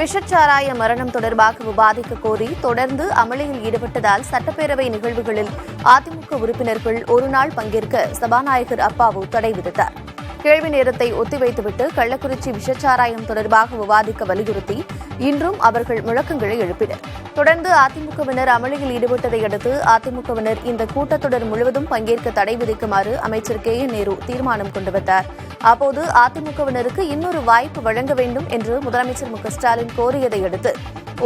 விஷச்சாராய மரணம் தொடர்பாக விவாதிக்க கோரி தொடர்ந்து அமளியில் ஈடுபட்டதால் சட்டப்பேரவை நிகழ்வுகளில் அதிமுக உறுப்பினர்கள் ஒருநாள் பங்கேற்க சபாநாயகர் அப்பாவு தடை விதித்தார். கேள்வி நேரத்தை ஒத்திவைத்துவிட்டு கள்ளக்குறிச்சி விஷச்சாராயம் தொடர்பாக விவாதிக்க வலியுறுத்தி இன்றும் அவர்கள் முழக்கங்களை எழுப்பினர். தொடர்ந்து அதிமுகவினர் அமளியில் ஈடுபட்டதை அடுத்து அதிமுகவினர் இந்த கூட்டத்தொடர் முழுவதும் பங்கேற்க தடை விதிக்குமாறு அமைச்சர் கே என் நேரு தீர்மானம் கொண்டுவந்தார். அப்போது அதிமுகவினருக்கு இன்னொரு வாய்ப்பு வழங்க வேண்டும் என்று முதலமைச்சர் மு.க.ஸ்டாலின் கோரியதை அடுத்து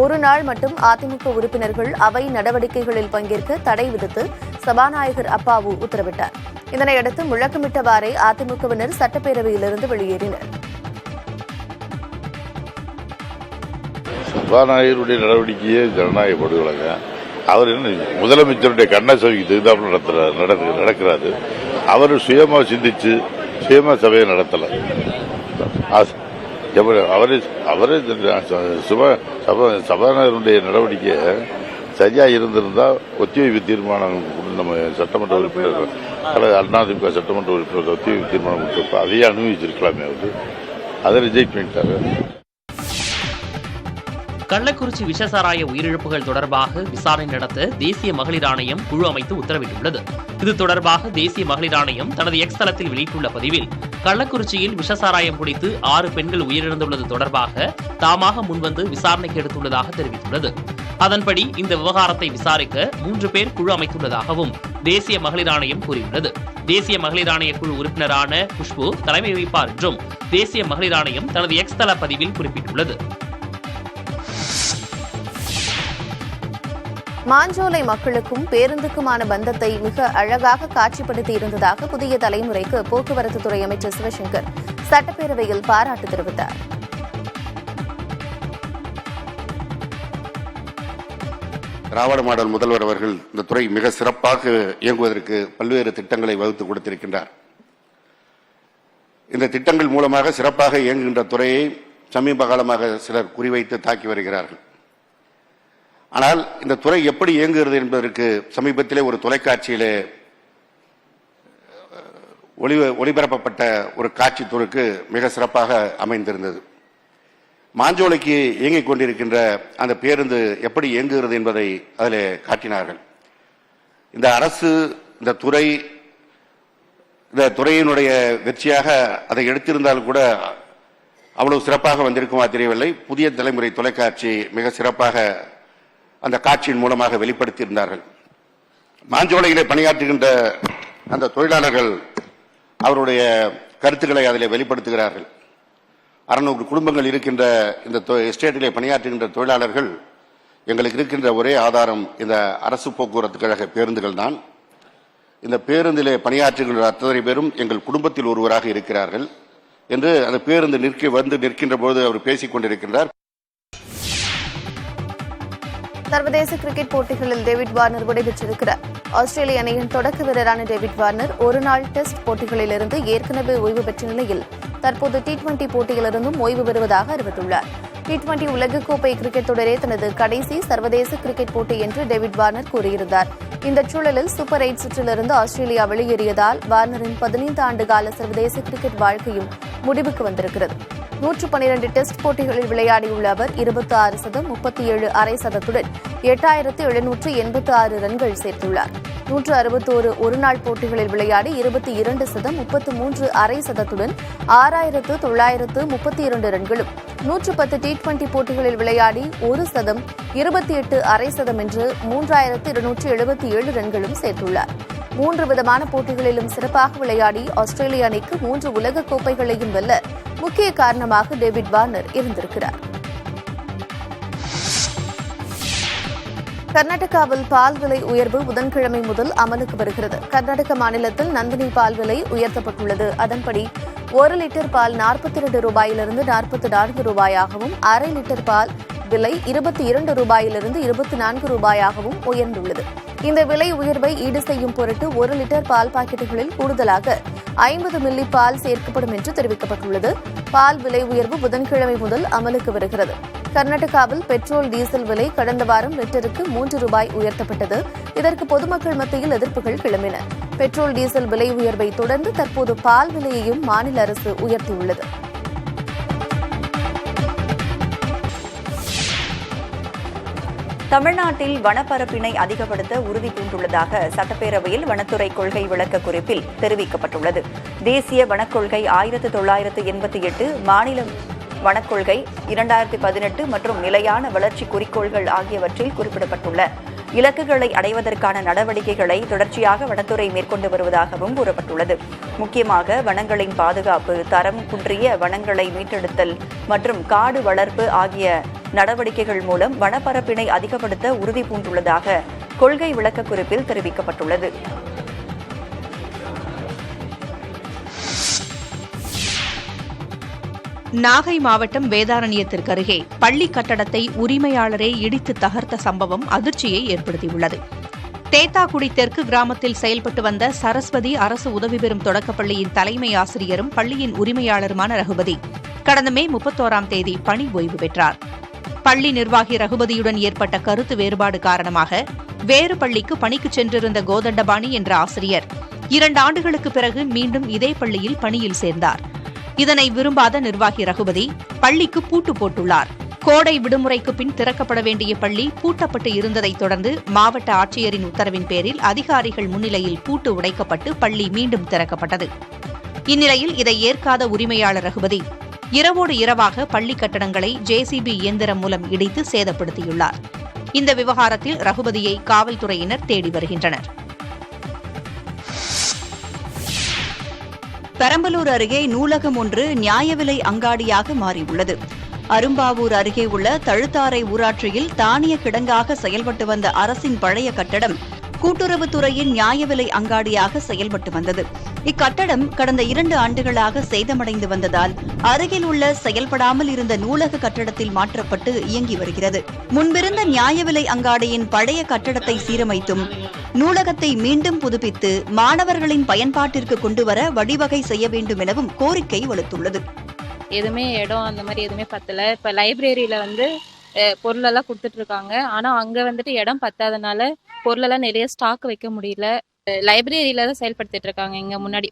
ஒரு நாள் மட்டும் அதிமுக உறுப்பினர்கள் அவை நடவடிக்கைகளில் பங்கேற்க தடை விதித்து சபாநாயகர் அப்பாவு உத்தரவிட்டார். இதனையடுத்து முழக்கமிட்டவாறே அதிமுகவினர் சட்டப்பேரவையிலிருந்து வெளியேறினர். சபாநாயகருடைய நடவடிக்கையே ஜனநாயக படுகொலைங்க. அவர் முதலமைச்சருடைய கண்ணசவிக்கு தகுந்தாப்புல நடக்கிறாரு. அவர் சுயமா சிந்திச்சு சுயமா சபையை நடத்தல. அவரே சபாநாயகருடைய நடவடிக்கை சரியா இருந்திருந்தா ஒத்திவைப்பு தீர்மானம் நம்ம சட்டமன்ற உறுப்பினர்கள் அதிமுக சட்டமன்ற உறுப்பினர்கள் ஒத்திவைப்பு தீர்மானம் கொடுத்திருப்போம். அதையே அனுபவிச்சிருக்கலாமே. அவர் அதை ரிஜெக்ட் பண்ணிட்டாரு. கள்ளக்குறிச்சி விஷசாராய உயிரிழப்புகள் தொடர்பாக விசாரணை நடத்த தேசிய மகளிர் ஆணையம் குழு அமைத்து உத்தரவிட்டுள்ளது. இது தொடர்பாக தேசிய மகளிர் ஆணையம் தனது எக்ஸ் தளத்தில் வெளியிட்டுள்ள பதிவில், கள்ளக்குறிச்சியில் விஷசாராயம் குடித்து 6 பெண்கள் உயிரிழந்துள்ளது தொடர்பாக தாமாக முன்வந்து விசாரணைக்கு எடுத்துள்ளதாக தெரிவித்துள்ளது. அதன்படி இந்த விவகாரத்தை விசாரிக்க 3 பேர் குழு அமைத்துள்ளதாகவும் தேசிய மகளிர் ஆணையம் கூறியுள்ளது. தேசிய மகளிர் ஆணைய குழு உறுப்பினரான குஷ்பு தலைமை வகிப்பார் என்றும் தேசிய மகளிர் ஆணையம் தனது எக்ஸ் தள பதிவில் குறிப்பிட்டுள்ளது. மாஞ்சோலை மக்களுக்கும் பேருந்துக்குமான பந்தத்தை மிக அழகாக காட்சிப்படுத்தி இருந்ததாக புதிய தலைமுறைக்கு போக்குவரத்துத்துறை அமைச்சர் சிவசங்கர் சட்டப்பேரவையில் பாராட்டு தெரிவித்தார். திராவிட மாடல் முதல்வர் அவர்கள் இந்த துறை மிக சிறப்பாக இயங்குவதற்கு பல்வேறு திட்டங்களை வகுத்து கொடுத்திருக்கின்றார். இந்த திட்டங்கள் மூலமாக சிறப்பாக இயங்குகின்ற துறையை சமீப காலமாக சிலர் குறிவைத்து தாக்கி வருகிறார்கள். ஆனால் இந்த துறை எப்படி இயங்குகிறது என்பதற்கு சமீபத்திலே ஒரு தொலைக்காட்சியிலே ஒளிபரப்பப்பட்ட ஒரு காட்சி துறைக்கு மிக சிறப்பாக அமைந்திருந்தது. மாஞ்சோலைக்கு இயங்கிக் கொண்டிருக்கின்ற அந்த பேருந்து எப்படி இயங்குகிறது என்பதை அதில் காட்டினார்கள். இந்த அரசு இந்த துறையினுடைய வெற்றியாக அதை எடுத்திருந்தால் கூட அவ்வளவு சிறப்பாக வந்திருக்குமா தெரியவில்லை. புதிய தலைமுறை தொலைக்காட்சி மிக சிறப்பாக அந்த காட்சியின் மூலமாக வெளிப்படுத்தியிருந்தார்கள். மாஞ்சோலையிலே பணியாற்றுகின்ற அந்த தொழிலாளர்கள் அவருடைய கருத்துக்களை அதில் வெளிப்படுத்துகிறார்கள். 600 குடும்பங்கள் இருக்கின்ற இந்த எஸ்டேட்டிலே பணியாற்றுகின்ற தொழிலாளர்கள், எங்களுக்கு இருக்கின்ற ஒரே ஆதாரம் இந்த அரசு போக்குவரத்து கழக பேருந்துகள் தான். இந்த பேருந்திலே பணியாற்றுகின்ற அத்தனை பேரும் எங்கள் குடும்பத்தில் ஒருவராக இருக்கிறார்கள் என்று அந்த பேருந்து நிற்கின்ற போது அவர் பேசிக் கொண்டிருக்கின்றார். சர்வதேச கிரிக்கெட் போட்டிகளில் டேவிட் வார்னர் விடைபெற்றிருக்கிறார். ஆஸ்திரேலிய அணியின் தொடக்க வீரரான டேவிட் வார்னர் ஒருநாள் டெஸ்ட் போட்டிகளிலிருந்து ஏற்கனவே ஓய்வு பெற்ற நிலையில் தற்போது T20 போட்டியிலிருந்தும் ஓய்வு பெறுவதாக அறிவித்துள்ளார். T20 உலகக்கோப்பை கிரிக்கெட் தொடரே தனது கடைசி சர்வதேச கிரிக்கெட் போட்டி என்று டேவிட் வார்னர் கூறியிருந்தார். இந்த சூழலில் சூப்பர் 8 சுற்றிலிருந்து ஆஸ்திரேலியா வெளியேறியதால் வார்னரின் 15 ஆண்டு கால சர்வதேச கிரிக்கெட் வாழ்க்கையும் முடிவுக்கு வந்திருக்கிறது. 112 டெஸ்ட் போட்டிகளில் விளையாடியுள்ள அவர் 26 சதம் 37 அரை சதத்துடன் 8786 ரன்கள் சேர்த்துள்ளார். 161 ஒருநாள் போட்டிகளில் விளையாடி 22 சதம் 33 அரை சதத்துடன் 6932 ரன்களும், 110 T20 போட்டிகளில் விளையாடி 1 சதம் 28 அரை சதம் என்று 3277 ரன்களும் சேர்த்துள்ளார். 3 விதமான போட்டிகளிலும் சிறப்பாக விளையாடி ஆஸ்திரேலிய அணிக்கு 3 உலக கோப்பைகளையும் வெல்ல முக்கிய காரணமாக டேவிட் வார்னர் இருந்திருக்கிறார். கர்நாடகாவில் பால் விலை உயர்வு புதன்கிழமை முதல் அமலுக்கு வருகிறது. கர்நாடக மாநிலத்தில் நந்தினி பால் விலை உயர்த்தப்பட்டுள்ளது. அதன்படி 1 லிட்டர் பால் 42 ரூபாயிலிருந்து 44 ரூபாயாகவும், அரை லிட்டர் பால் விலை 22 ரூபாயிலிருந்து 24 ரூபாயாகவும் உயர்ந்துள்ளது. இந்த விலை உயர்வை ஈடு செய்யும் பொருட்டு 1 லிட்டர் பால் பாக்கெட்டுகளில் கூடுதலாக 50 மில்லி பால் சேர்க்கப்படும் என்று தெரிவிக்கப்பட்டுள்ளது. பால் விலை உயர்வு புதன்கிழமை முதல் அமலுக்கு வருகிறது. கர்நாடகாவில் பெட்ரோல் டீசல் விலை கடந்த வாரம் லிட்டருக்கு 3 ரூபாய் உயர்த்தப்பட்டது. இதற்கு பொதுமக்கள் மத்தியில் எதிர்ப்புகள் கிளம்பின. பெட்ரோல் டீசல் விலை உயர்வை தொடர்ந்து தற்போது பால் விலையையும் மாநில அரசு உயர்த்தியுள்ளது. தமிழ்நாட்டில் வனப்பரப்பினை அதிகப்படுத்த உறுதி பூண்டுள்ளதாக சட்டப்பேரவையில் வனத்துறை கொள்கை விளக்க குறிப்பில் தெரிவிக்கப்பட்டுள்ளது. தேசிய வனக்கொள்கை 1988, மாநில வனக்கொள்கை 2018 மற்றும் நிலையான வளர்ச்சி குறிக்கோள்கள் ஆகியவற்றில் குறிப்பிடப்பட்டுள்ள இலக்குகளை அடைவதற்கான நடவடிக்கைகளை தொடர்ச்சியாக வனத்துறை மேற்கொண்டு வருவதாகவும் கூறப்பட்டுள்ளது. முக்கியமாக வனங்களின் பாதுகாப்பு, தரம் குன்றிய வனங்களை மீட்டெடுத்தல் மற்றும் காடு வளர்ப்பு ஆகிய நடவடிக்கைகள் மூலம் வனப்பரப்பினை அதிகப்படுத்த உறுதி பூண்டுள்ளதாக கொள்கை விளக்க குறிப்பில் தெரிவிக்கப்பட்டுள்ளது. நாகை மாவட்டம் வேதாரண்யத்திற்கு அருகே பள்ளி கட்டடத்தை உரிமையாளரே இடித்து தகர்த்த சம்பவம் அதிர்ச்சியை ஏற்படுத்தியுள்ளது. தேத்தாக்குடி தெற்கு கிராமத்தில் செயல்பட்டு வந்த சரஸ்வதி அரசு உதவி பெறும் தொடக்கப்பள்ளியின் தலைமை ஆசிரியரும் பள்ளியின் உரிமையாளருமான ரகுபதி கடந்த மே 31ஆம் தேதி பணி ஓய்வு பெற்றார். பள்ளி நிர்வாகி ரகுபதியுடன் ஏற்பட்ட கருத்து வேறுபாடு காரணமாக வேறு பள்ளிக்கு பணிக்கு சென்றிருந்த கோதண்டபாணி என்ற ஆசிரியர் 2 ஆண்டுகளுக்கு பிறகு மீண்டும் இதே பள்ளியில் பணியில் சேர்ந்தார். இதனை விரும்பாத நிர்வாகி ரகுபதி பள்ளிக்கு பூட்டு போட்டுள்ளார். கோடை விடுமுறைக்கு பின் திறக்கப்பட வேண்டிய பள்ளி பூட்டப்பட்டு இருந்ததைத் தொடர்ந்து மாவட்ட ஆட்சியரின் உத்தரவின் பேரில் அதிகாரிகள் முன்னிலையில் பூட்டு உடைக்கப்பட்டு பள்ளி மீண்டும் திறக்கப்பட்டது. இந்நிலையில் இதை ஏற்காத உரிமையாளர் ரகுபதி இரவோடு இரவாக பள்ளி கட்டடங்களை JCB இயந்திரம் மூலம் இடித்து சேதப்படுத்தியுள்ளார். இந்த விவகாரத்தில் ரகுபதியை காவல்துறையினர் தேடி வருகின்றனர். பெரம்பலூர் அருகே நூலகம் ஒன்று நியாய விலை அங்காடியாக மாறியுள்ளது. அரும்பாவூர் அருகே உள்ள தழுத்தாரை ஊராட்சியில் தானிய கிடங்காக செயல்பட்டு வந்த அரசின் பழைய கட்டடம் கூட்டுறவுத்துறையின் நியாய விலை அங்காடியாக செயல்பட்டு வந்தது. இக்கட்டடம் கடந்த 2 ஆண்டுகளாக சேதமடைந்து வந்ததால் அருகில் உள்ள செயல்படாமல் இருந்த நூலக கட்டடத்தில் மாற்றப்பட்டு இயங்கி வருகிறது. முன்பிருந்த நியாய விலை அங்காடியின் பழைய கட்டடத்தை சீரமைத்தும் நூலகத்தை மீண்டும் புதுப்பித்து மாணவர்களின் பயன்பாட்டிற்கு கொண்டுவர வழிவகை செய்ய வேண்டும் எனவும் கோரிக்கை வலுத்துள்ளது. எதுவுமே இடம் அந்த மாதிரி எதுவுமே பத்தல. இப்ப லைப்ரரியில பொருளெல்லாம் கொடுத்துட்டு இருக்காங்க. ஆனா அங்க இடம் பத்தாதனால பொருளெல்லாம் நிறைய ஸ்டாக் வைக்க முடியல. லைப்ரரியில தான் செயல்படுத்திட்டு இருக்காங்க. இங்க முன்னாடி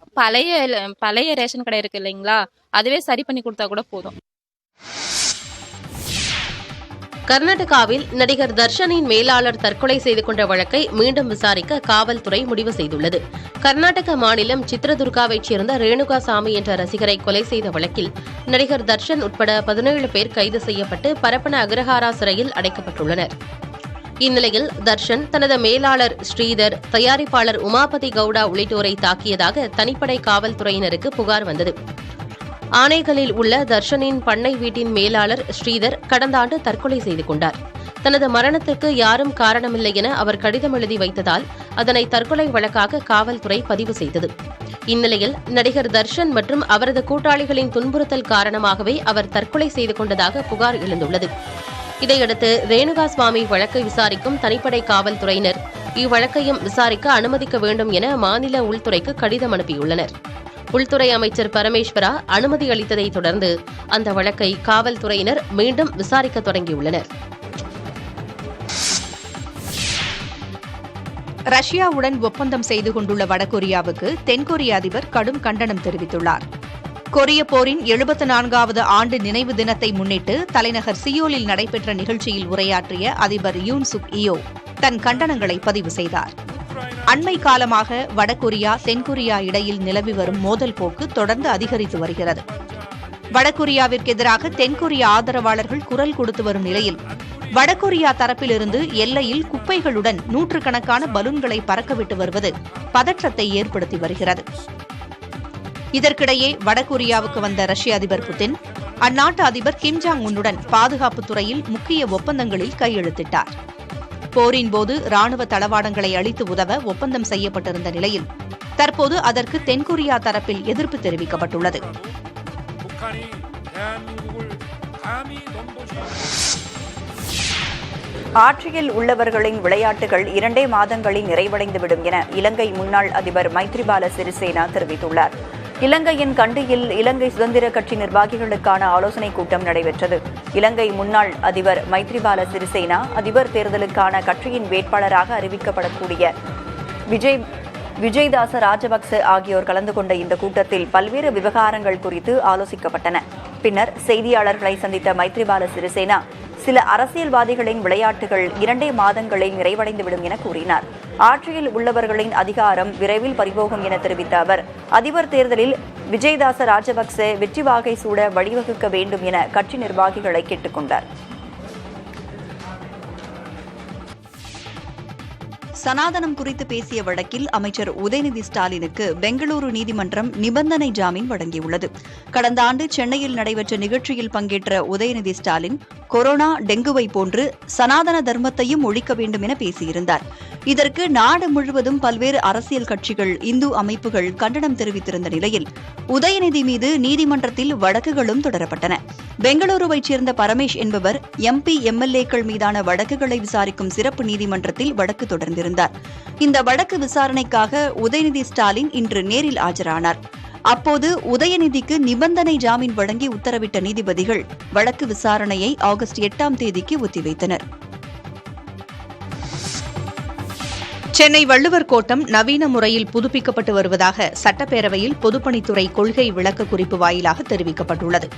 பழைய ரேஷன் கடை இருக்கு இல்லைங்களா, அதுவே சரி பண்ணி கொடுத்தா கூட போதும். கர்நாடகாவில் நடிகர் தர்ஷனின் மேலாளர் தற்கொலை செய்து கொண்ட வழக்கை மீண்டும் விசாரிக்க காவல்துறை முடிவு செய்துள்ளது. கர்நாடக மாநிலம் சித்ரதுர்காவைச் சேர்ந்த ரேணுகாசாமி என்ற ரசிகரை கொலை செய்த வழக்கில் நடிகர் தர்ஷன் உட்பட 17 பேர் கைது செய்யப்பட்டு பரப்பன அக்ரஹாரா சிறையில் அடைக்கப்பட்டுள்ளனர். இந்நிலையில் தர்ஷன் தனது மேலாளர் ஸ்ரீதர், தயாரிப்பாளர் உமாபதி கவுடா உள்ளிட்டோரை தாக்கியதாக தனிப்படை காவல்துறையினருக்கு புகார் வந்தது. ஆனைகளில் உள்ள தர்ஷனின் பண்ணை வீட்டின் மேலாளர் ஸ்ரீதர் கடந்த ஆண்டு தற்கொலை செய்து கொண்டார். தனது மரணத்திற்கு யாரும் காரணமில்லை என அவர் கடிதம் எழுதி வைத்ததால் அதனை தற்கொலை வழக்காக காவல்துறை பதிவு செய்தது. இந்நிலையில் நடிகர் தர்ஷன் மற்றும் அவரது கூட்டாளிகளின் துன்புறுத்தல் காரணமாகவே அவர் தற்கொலை செய்து கொண்டதாக புகார் எழுந்துள்ளது. இதையடுத்து ரேணுகாசுவாமி வழக்கை விசாரிக்கும் தனிப்படை காவல்துறையினர் இவ்வழக்கையும் விசாரிக்க அனுமதிக்க வேண்டும் என மாநில உள்துறைக்கு கடிதம் அனுப்பியுள்ளனர். உள்துறை அமைச்சர் பரமேஸ்வரா அனுமதி அளித்ததை தொடர்ந்து அந்த வழக்கை காவல்துறையினர் மீண்டும் விசாரிக்க தொடங்கியுள்ளனர். ரஷ்யாவுடன் ஒப்பந்தம் செய்து கொண்டுள்ள வடகொரியாவுக்கு தென்கொரிய அதிபர் கடும் கண்டனம் தெரிவித்துள்ளார். கொரிய போரின் 74வது ஆண்டு நினைவு தினத்தை முன்னிட்டு தலைநகர் சியோலில் நடைபெற்ற நிகழ்ச்சியில் உரையாற்றிய அதிபர் யூன் சுக் இயோ தன் கண்டனங்களை பதிவு செய்தார். அண்மை காலமாக வடகொரியா தென்கொரியா இடையில் நிலவி வரும் மோதல் போக்கு தொடர்ந்து அதிகரித்து வருகிறது. வடகொரியாவிற்கு எதிராக தென்கொரிய ஆதரவாளர்கள் குரல் கொடுத்து வரும் நிலையில் வடகொரியா தரப்பிலிருந்து எல்லையில் குப்பைகளுடன் நூற்றுக்கணக்கான பலூன்களை பறக்கவிட்டு வருவது பதற்றத்தை ஏற்படுத்தி வருகிறது. இதற்கிடையே வடகொரியாவுக்கு வந்த ரஷ்ய அதிபர் புதின் அந்நாட்டு அதிபர் கிம் ஜாங் உன்னுடன் பாதுகாப்புத் துறையில் முக்கிய ஒப்பந்தங்களில் கையெழுத்திட்டார். போரின் போது ராணுவ தளவாடங்களை அளித்து உதவ ஒப்பந்தம் செய்யப்பட்டிருந்த நிலையில் தற்போது அதற்கு தென்கொரியா தரப்பில் எதிர்ப்பு தெரிவிக்கப்பட்டுள்ளது. ஆட்சியில் உள்ளவர்களின் விளையாட்டுகள் 2 மாதங்களில் நிறைவடைந்துவிடும் என இலங்கை முன்னாள் அதிபர் மைத்ரிபால சிறிசேனா தெரிவித்துள்ளார். இலங்கையின் கண்டியில் இலங்கை சுதந்திர கட்சி நிர்வாகிகளுக்கான ஆலோசனைக் கூட்டம் நடைபெற்றது. இலங்கை முன்னாள் அதிபர் மைத்ரிபால சிறிசேனா அதிபர் தேர்தலுக்கான கட்சியின் வேட்பாளராக அறிவிக்கப்படக்கூடிய விஜயதாச ராஜபக்ச ஆகியோர் கலந்து கொண்ட இந்த கூட்டத்தில் பல்வேறு விவகாரங்கள் குறித்து ஆலோசிக்கப்பட்டன. பின்னர் செய்தியாளர்களை சந்தித்த மைத்ரிபால சிறிசேனா சில அரசியல்வாதிகளின் விளையாட்டுகள் 2 மாதங்களில் நிறைவடைந்துவிடும் என கூறினார். ஆட்சியில் உள்ளவர்களின் அதிகாரம் விரைவில் பறிபோகும் என தெரிவித்த அவர், அதிபர் தேர்தலில் விஜயதாச ராஜபக்சே வெற்றி வாகை சூட வழிவகுக்க வேண்டும் என கட்சி நிர்வாகிகளை கேட்டுக் கொண்டார். சனாதனம் குறித்து பேசிய வழக்கில் அமைச்சர் உதயநிதி ஸ்டாலினுக்கு பெங்களூரு நீதிமன்றம் நிபந்தனை ஜாமீன் வழங்கியுள்ளது. கடந்த ஆண்டு சென்னையில் நடைபெற்ற நிகழ்ச்சியில் பங்கேற்ற உதயநிதி ஸ்டாலின் கொரோனா, டெங்குவை போன்று சனாதன தர்மத்தையும் ஒழிக்க வேண்டும் என பேசியிருந்தார். இதற்கு நாடு முழுவதும் பல்வேறு அரசியல் கட்சிகள், இந்து அமைப்புகள் கண்டனம் தெரிவித்திருந்த நிலையில் உதயநிதி மீது நீதிமன்றத்தில் வழக்குகளும் தொடரப்பட்டன. பெங்களூருவைச் சேர்ந்த பரமேஷ் என்பவர் MP, MLA-க்கள் மீதான வழக்குகளை விசாரிக்கும் சிறப்பு நீதிமன்றத்தில் வழக்கு தொடர்ந்திருந்தார். இந்த வழக்கு விசாரணைக்காக உதயநிதி ஸ்டாலின் இன்று நேரில் ஆஜரானார். அப்போது உதயநிதிக்கு நிபந்தனை ஜாமீன் வழங்கி உத்தரவிட்ட நீதிபதிகள் வழக்கு விசாரணையை ஆகஸ்ட் 8ஆம் தேதிக்கு ஒத்திவைத்தனர். சென்னை வள்ளுவர் கோட்டம் நவீன முறையில் புதுப்பிக்கப்பட்டு வருவதாக சட்டப்பேரவையில் பொதுப்பணித்துறை கொள்கை விளக்க குறிப்பு வாயிலாக தெரிவிக்கப்பட்டுள்ளது.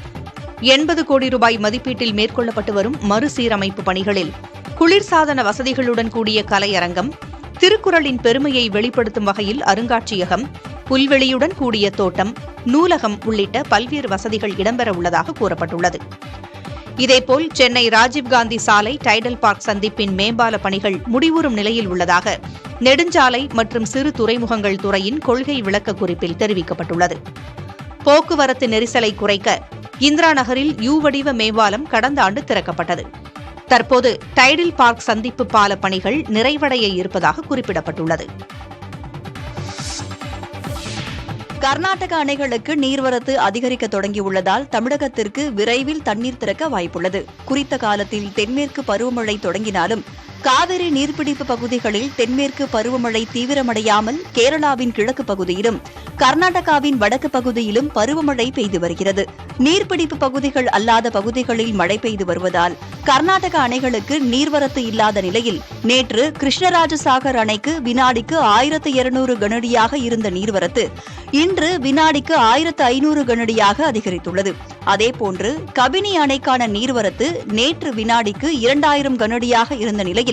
80 கோடி ரூபாய் மதிப்பீட்டில் மேற்கொள்ளப்பட்டு வரும் மறுசீரமைப்பு பணிகளில் குளிர்சாதன வசதிகளுடன் கூடிய கலையரங்கம், திருக்குறளின் பெருமையை வெளிப்படுத்தும் வகையில் அருங்காட்சியகம், புல்வெளியுடன் கூடிய தோட்டம், நூலகம் உள்ளிட்ட பல்வேறு வசதிகள் இடம்பெற உள்ளதாக கூறப்பட்டுள்ளது. இதேபோல் சென்னை ராஜீவ்காந்தி சாலை டைடல் பார்க் சந்திப்பின் மேம்பால பணிகள் முடிவுறும் நிலையில் உள்ளதாக நெடுஞ்சாலை மற்றும் சிறு துறைமுகங்கள் துறையின் கொள்கை விளக்க குறிப்பில் தெரிவிக்கப்பட்டுள்ளது. போக்குவரத்து நெரிசலை குறைக்க இந்திரா நகரில் யூ வடிவ மேம்பாலம் கடந்த ஆண்டு திறக்கப்பட்டது. தற்போது டைடல் பார்க் சந்திப்பு பால பணிகள் நிறைவடைய இருப்பதாக குறிப்பிடப்பட்டுள்ளது. கர்நாடக அணைகளுக்கு நீர்வரத்து அதிகரிக்க தொடங்கியுள்ளதால் தமிழகத்திற்கு விரைவில் தண்ணீர் திறக்க வாய்ப்புள்ளது. குறித்த காலத்தில் தென்மேற்கு பருவமழை தொடங்கினாலும் காவிரி நீர்பிடிப்பு பகுதிகளில் தென்மேற்கு பருவமழை தீவிரமடையாமல் கேரளாவின் கிழக்கு பகுதியிலும் கர்நாடகாவின் வடக்கு பகுதியிலும் பருவமழை பெய்து வருகிறது. நீர்பிடிப்பு பகுதிகள் அல்லாத பகுதிகளில் மழை பெய்து வருவதால் கர்நாடக அணைகளுக்கு நீர்வரத்து இல்லாத நிலையில் நேற்று கிருஷ்ணராஜசாகர் அணைக்கு வினாடிக்கு 1200 கனஅடியாக இருந்த நீர்வரத்து இன்று வினாடிக்கு 1500 கனஅடியாக அதிகரித்துள்ளது. அதேபோன்று கபினி அணைக்கான நீர்வரத்து நேற்று வினாடிக்கு 2000 கனஅடியாக இருந்த நிலையில்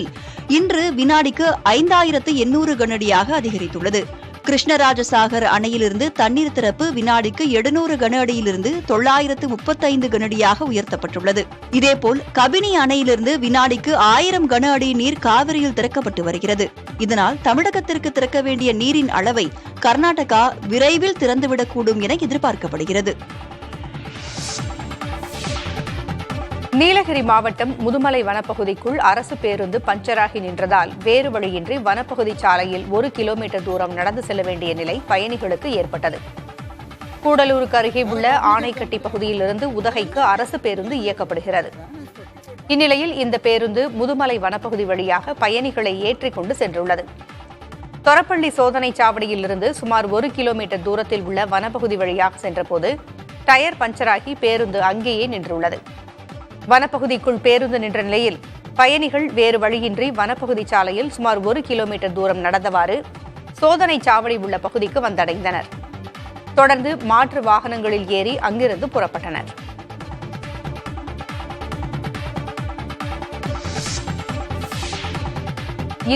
இன்று வினாடிக்கு 5800 கனஅடியாக அதிகரித்துள்ளது. கிருஷ்ணராஜசாகர் அணையிலிருந்து தண்ணீர் திறப்பு வினாடிக்கு 700 கனஅடியிலிருந்து 935 கனஅடியாக உயர்த்தப்பட்டுள்ளது. இதேபோல் கபினி அணையிலிருந்து வினாடிக்கு 1000 கன அடி நீர் காவிரியில் திறக்கப்பட்டு வருகிறது. இதனால் தமிழகத்திற்கு திறக்க வேண்டிய நீரின் அளவை கர்நாடகா விரைவில் திறந்துவிடக்கூடும் என எதிர்பார்க்கப்படுகிறது. நீலகிரி மாவட்டம் முதுமலை வனப்பகுதிக்குள் அரசு பேருந்து பஞ்சராகி நின்றதால் வேறு வழியின்றி வனப்பகுதி சாலையில் 1 கிலோமீட்டர் தூரம் நடந்து செல்ல வேண்டிய நிலை பயணிகளுக்கு ஏற்பட்டது. கூடலூருக்கு அருகே உள்ள ஆனைக்கட்டி பகுதியிலிருந்து உதகைக்கு அரசு பேருந்து இயக்கப்படுகிறது. இந்நிலையில் இந்த பேருந்து முதுமலை வனப்பகுதி வழியாக பயணிகளை ஏற்றிக் கொண்டு சென்றுள்ளது. தொரப்பள்ளி சோதனை சாவடியிலிருந்து சுமார் 1 கிலோமீட்டர் தூரத்தில் உள்ள வனப்பகுதி வழியாக சென்றபோது டயர் பஞ்சராகி பேருந்து அங்கேயே நின்றுள்ளது. வனப்பகுதிக்குள் பேருந்து நின்ற நிலையில் பயணிகள் வேறு வழியின்றி வனப்பகுதி சாலையில் சுமார் 1 கிலோமீட்டர் தூரம் நடந்தவாறு சோதனை சாவடி உள்ள பகுதிக்கு வந்தடைந்தனர். தொடர்ந்து மாற்று வாகனங்களில் ஏறி அங்கிருந்து புறப்பட்டனர்.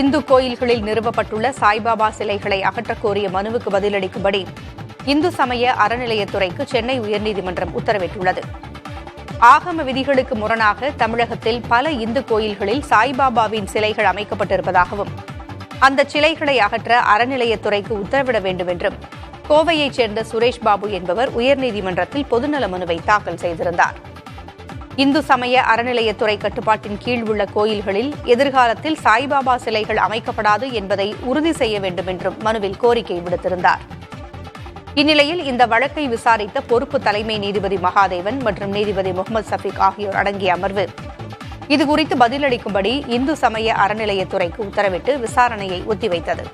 இந்து கோயில்களில் நிறுவப்பட்டுள்ள சாய்பாபா சிலைகளை அகற்றக் கோரிய மனுவுக்கு பதிலளிக்கும்படி இந்து சமய அறநிலையத்துறைக்கு சென்னை உயர்நீதிமன்றம் உத்தரவிட்டுள்ளது. ஆகம விதிகளுக்கு முரணாக தமிழகத்தில் பல இந்து கோயில்களில் சாய்பாபாவின் சிலைகள் அமைக்கப்பட்டிருப்பதாகவும் அந்த சிலைகளை அகற்ற அறநிலையத்துறைக்கு உத்தரவிட வேண்டும் என்றும் கோவையைச் சேர்ந்த சுரேஷ் பாபு என்பவர் உயர்நீதிமன்றத்தில் பொதுநல மனுவை தாக்கல் செய்திருந்தார். இந்து சமய அறநிலையத்துறை கட்டுப்பாட்டின் கீழ் உள்ள கோயில்களில் எதிர்காலத்தில் சாய்பாபா சிலைகள் அமைக்கப்படாது என்பதை உறுதி செய்ய வேண்டும் என்றும் மனுவில் கோரிக்கை விடுத்திருந்தார். இந்நிலையில் இந்த வழக்கை விசாரித்த பொறுப்பு தலைமை நீதிபதி மகாதேவன் மற்றும் நீதிபதி முகமது சஃபீக் ஆகியோர் அடங்கிய அமர்வு இதுகுறித்து பதிலளிக்கும்படி இந்து சமய அறநிலையத்துறைக்கு உத்தரவிட்டு விசாரணையை ஒத்திவைத்தது.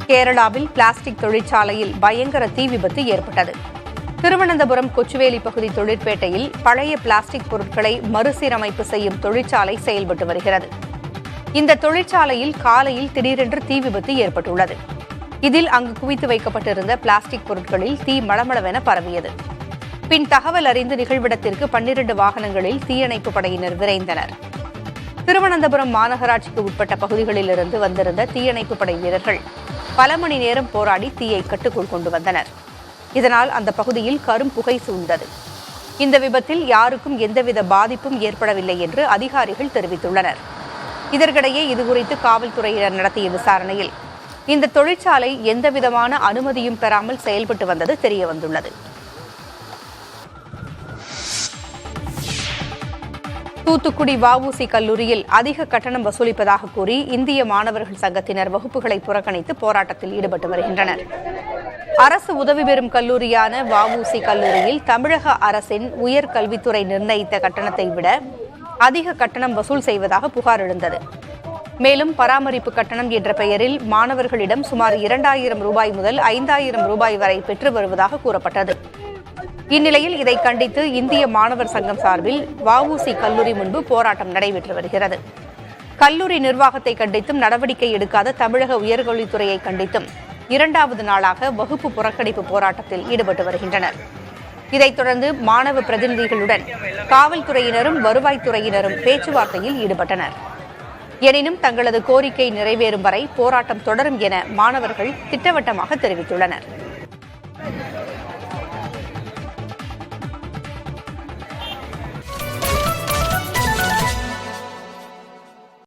கேரளாவில் பிளாஸ்டிக் தொழிற்சாலையில் பயங்கர தீ விபத்து ஏற்பட்டது. திருவனந்தபுரம் கொச்சுவேலி பகுதி தொழிற்பேட்டையில் பழைய பிளாஸ்டிக் பொருட்களை மறுசீரமைப்பு செய்யும் தொழிற்சாலை செயல்பட்டு வருகிறது. இந்த தொழிற்சாலையில் காலையில் திடீரென்று தீ விபத்து ஏற்பட்டுள்ளது. இதில் அங்கு குவித்து வைக்கப்பட்டிருந்த பிளாஸ்டிக் பொருட்களில் தீ மளமளவென பரவியது. பின் தகவல் அறிந்து நிகழ்விடத்திற்கு 12 வாகனங்களில் தீயணைப்பு படையினர் விரைந்தனர். திருவனந்தபுரம் மாநகராட்சிக்கு உட்பட்ட பகுதிகளிலிருந்து வந்திருந்த தீயணைப்பு படை வீரர்கள் பல மணி நேரம் போராடி தீயை கட்டுக்குள் கொண்டு வந்தனர். இதனால் அந்த பகுதியில் கரும் புகை சூழ்ந்தது. இந்த விபத்தில் யாருக்கும் எந்தவித பாதிப்பும் ஏற்படவில்லை என்று அதிகாரிகள் தெரிவித்துள்ளனர். இதற்கிடையே இதுகுறித்து காவல்துறையினர் நடத்திய விசாரணையில் இந்த தொழிற்சாலை எந்தவிதமான அனுமதியும் பெறாமல் செயல்பட்டு வந்தது தெரியவந்துள்ளது. தூத்துக்குடி வஉசி கல்லூரியில் அதிக கட்டணம் வசூலிப்பதாக கூறி இந்திய மாணவர்கள் சங்கத்தினர் வகுப்புகளை புறக்கணித்து போராட்டத்தில் ஈடுபட்டு வருகின்றனர். அரசு உதவி பெறும் கல்லூரியான வஉசி கல்லூரியில் தமிழக அரசின் உயர்கல்வித்துறை நிர்ணயித்த கட்டணத்தை விட அதிக கட்டணம் வசூல் செய்வதாக புகார் எழுந்தது. மேலும் பராமரிப்பு கட்டணம் என்ற பெயரில் மாணவர்களிடம் சுமார் 2000 ரூபாய் முதல் 5000 ரூபாய் வரை பெற்று வருவதாக கூறப்பட்டது. இந்நிலையில் இதை கண்டித்து இந்திய மாணவர் சங்கம் சார்பில் வஉசி கல்லூரி முன்பு போராட்டம் நடைபெற்று வருகிறது. கல்லூரி நிர்வாகத்தை கண்டித்தும் நடவடிக்கை எடுக்காத தமிழக உயர்கல்வித்துறையை கண்டித்தும் 2வது நாளாக வகுப்பு புறக்கணிப்பு போராட்டத்தில் ஈடுபட்டு வருகின்றனர். இதைத் தொடர்ந்து மாணவ பிரதிநிதிகளுடன் காவல்துறையினரும் வருவாய்த்துறையினரும் பேச்சுவார்த்தையில் ஈடுபட்டனர். எனினும் தங்களது கோரிக்கை நிறைவேறும் வரை போராட்டம் தொடரும் என மாணவர்கள் திட்டவட்டமாக தெரிவித்துள்ளனர்.